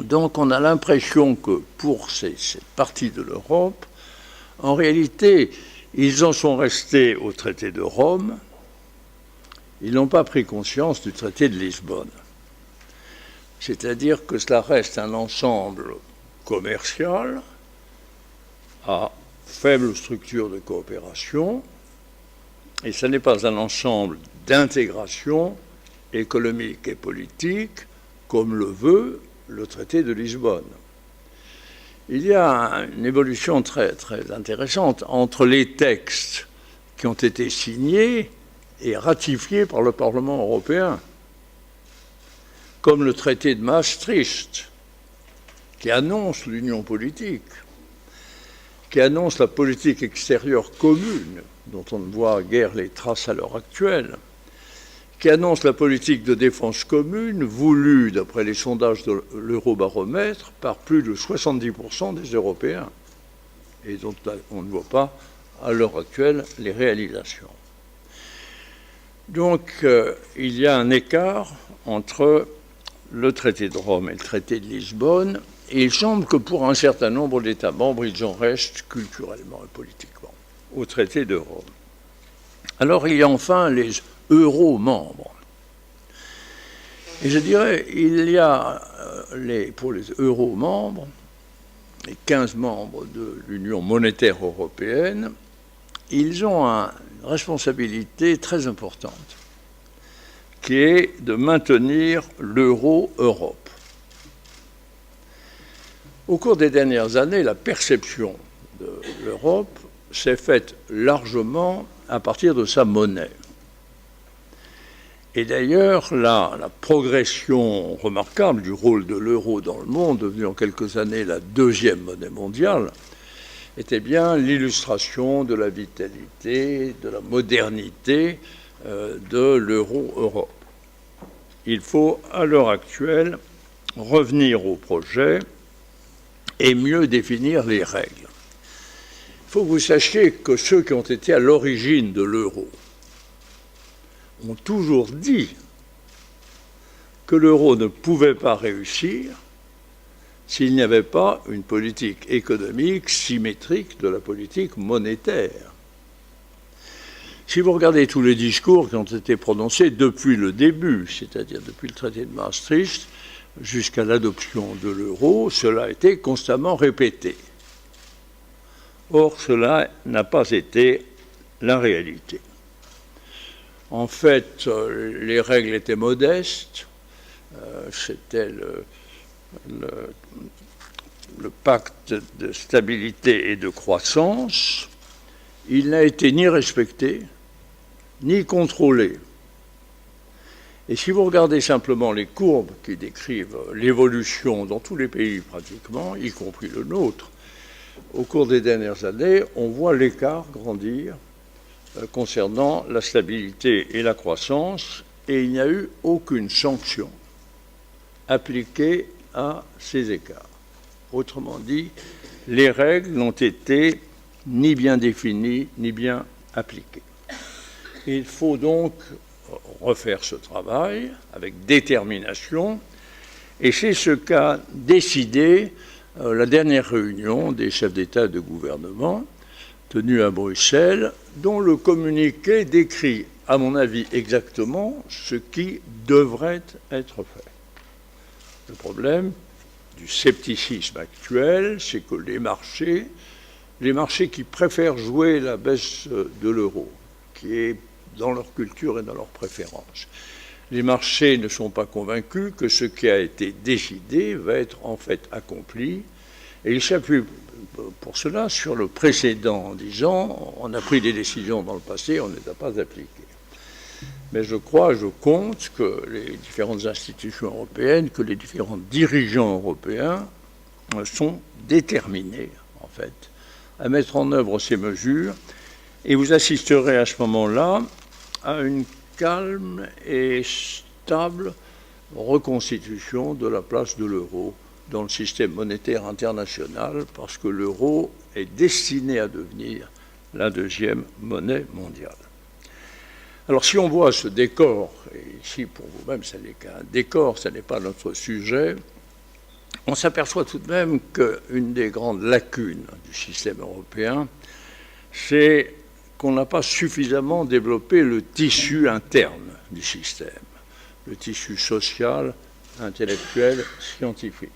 Donc on a l'impression que pour cette partie de l'Europe, en réalité, ils en sont restés au traité de Rome, ils n'ont pas pris conscience du traité de Lisbonne. C'est-à-dire que cela reste un ensemble commercial à faible structure de coopération, et ce n'est pas un ensemble d'intégration économique et politique comme le veut le traité de Lisbonne. Il y a une évolution très, très intéressante entre les textes qui ont été signés et ratifiés par le Parlement européen, comme le traité de Maastricht, qui annonce l'union politique, qui annonce la politique extérieure commune, dont on ne voit guère les traces à l'heure actuelle, qui annonce la politique de défense commune voulue, d'après les sondages de l'Eurobaromètre, par plus de 70% des Européens, et dont on ne voit pas, à l'heure actuelle, les réalisations. Donc, il y a un écart entre le traité de Rome et le traité de Lisbonne, et il semble que pour un certain nombre d'États membres, ils en restent culturellement et politiquement au traité de Rome. Alors, il y a enfin les euro-membres. Et je dirais, il y a, pour les euro-membres, les 15 membres de l'Union monétaire européenne, ils ont une responsabilité très importante, qui est de maintenir l'euro-Europe. Au cours des dernières années, la perception de l'Europe s'est faite largement à partir de sa monnaie. Et d'ailleurs, la progression remarquable du rôle de l'euro dans le monde, devenu en quelques années la deuxième monnaie mondiale, était bien l'illustration de la vitalité, de la modernité de l'euro-Europe. Il faut, à l'heure actuelle, revenir au projet et mieux définir les règles. Il faut que vous sachiez que ceux qui ont été à l'origine de l'euro ont toujours dit que l'euro ne pouvait pas réussir s'il n'y avait pas une politique économique symétrique de la politique monétaire. Si vous regardez tous les discours qui ont été prononcés depuis le début, c'est-à-dire depuis le traité de Maastricht jusqu'à l'adoption de l'euro, cela a été constamment répété. Or, cela n'a pas été la réalité. En fait, les règles étaient modestes. C'était le pacte de stabilité et de croissance. Il n'a été ni respecté, ni contrôlé. Et si vous regardez simplement les courbes qui décrivent l'évolution dans tous les pays pratiquement, y compris le nôtre, au cours des dernières années, on voit l'écart grandir concernant la stabilité et la croissance, et il n'y a eu aucune sanction appliquée à ces écarts. Autrement dit, les règles n'ont été ni bien définies, ni bien appliquées. Il faut donc refaire ce travail avec détermination, et c'est ce qu'a décidé la dernière réunion des chefs d'État et de gouvernement tenue à Bruxelles, dont le communiqué décrit, à mon avis, exactement ce qui devrait être fait. Le problème du scepticisme actuel, c'est que les marchés qui préfèrent jouer la baisse de l'euro, qui est dans leur culture et dans leurs préférences, les marchés ne sont pas convaincus que ce qui a été décidé va être en fait accompli, et ils s'appuient pour cela sur le précédent en disant on a pris des décisions dans le passé, on ne les a pas appliquées. Mais je compte que les différentes institutions européennes, que les différents dirigeants européens sont déterminés, en fait, à mettre en œuvre ces mesures, et vous assisterez à ce moment-là à une calme et stable reconstitution de la place de l'euro dans le système monétaire international, parce que l'euro est destiné à devenir la deuxième monnaie mondiale. Alors si on voit ce décor, et ici pour vous-même ce n'est qu'un décor, ce n'est pas notre sujet, on s'aperçoit tout de même qu'une des grandes lacunes du système européen, c'est qu'on n'a pas suffisamment développé le tissu interne du système, le tissu social, intellectuel, scientifique.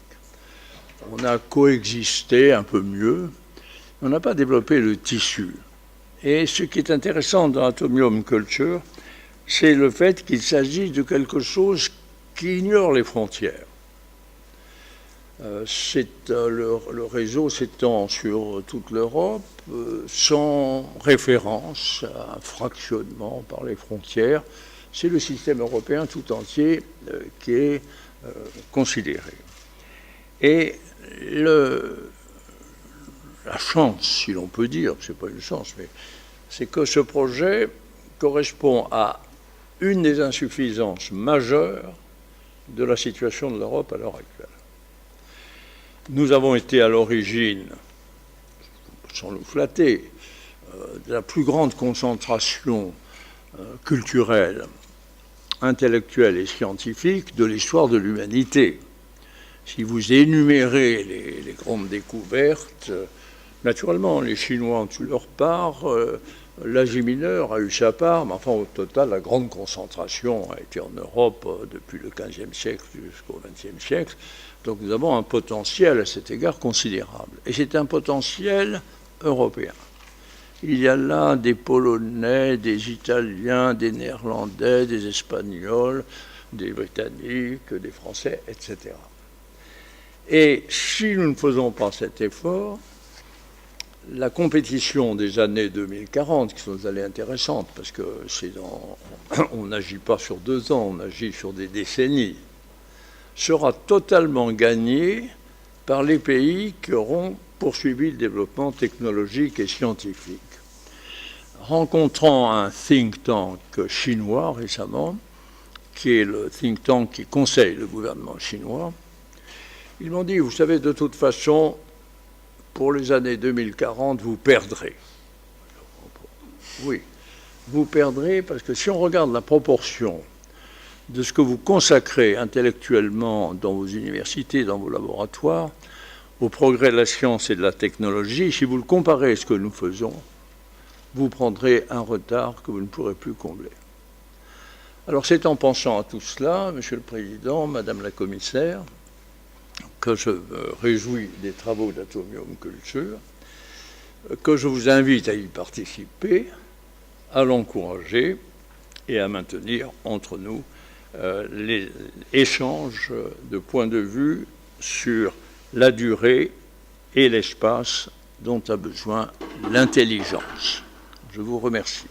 On a coexisté un peu mieux, on n'a pas développé le tissu. Et ce qui est intéressant dans Atomium Culture, c'est le fait qu'il s'agit de quelque chose qui ignore les frontières. Le réseau s'étend sur toute l'Europe sans référence à un fractionnement par les frontières. C'est le système européen tout entier qui est considéré. Et la chance, si l'on peut dire, c'est pas une chance, mais c'est que ce projet correspond à une des insuffisances majeures de la situation de l'Europe à l'heure actuelle. Nous avons été à l'origine, sans nous flatter, de la plus grande concentration culturelle, intellectuelle et scientifique de l'histoire de l'humanité. Si vous énumérez les grandes découvertes, naturellement, les Chinois ont eu leur part, l'Asie mineure a eu sa part, mais enfin, au total, la grande concentration a été en Europe depuis le XVe siècle jusqu'au XXe siècle. Donc nous avons un potentiel à cet égard considérable. Et c'est un potentiel européen. Il y a là des Polonais, des Italiens, des Néerlandais, des Espagnols, des Britanniques, des Français, etc. Et si nous ne faisons pas cet effort, la compétition des années 2040, qui sont des années intéressantes, parce que on n'agit pas sur 2 ans, on agit sur des décennies, sera totalement gagnée par les pays qui auront poursuivi le développement technologique et scientifique. Rencontrant un think tank chinois récemment, qui est le think tank qui conseille le gouvernement chinois, ils m'ont dit, vous savez, de toute façon, pour les années 2040, vous perdrez. Oui, vous perdrez parce que si on regarde la proportion de ce que vous consacrez intellectuellement dans vos universités, dans vos laboratoires, au progrès de la science et de la technologie, si vous le comparez à ce que nous faisons, vous prendrez un retard que vous ne pourrez plus combler. Alors c'est en pensant à tout cela, Monsieur le Président, Madame la Commissaire, que je me réjouis des travaux d'Atomium Culture, que je vous invite à y participer, à l'encourager et à maintenir entre nous les échanges de points de vue sur la durée et l'espace dont a besoin l'intelligence. Je vous remercie.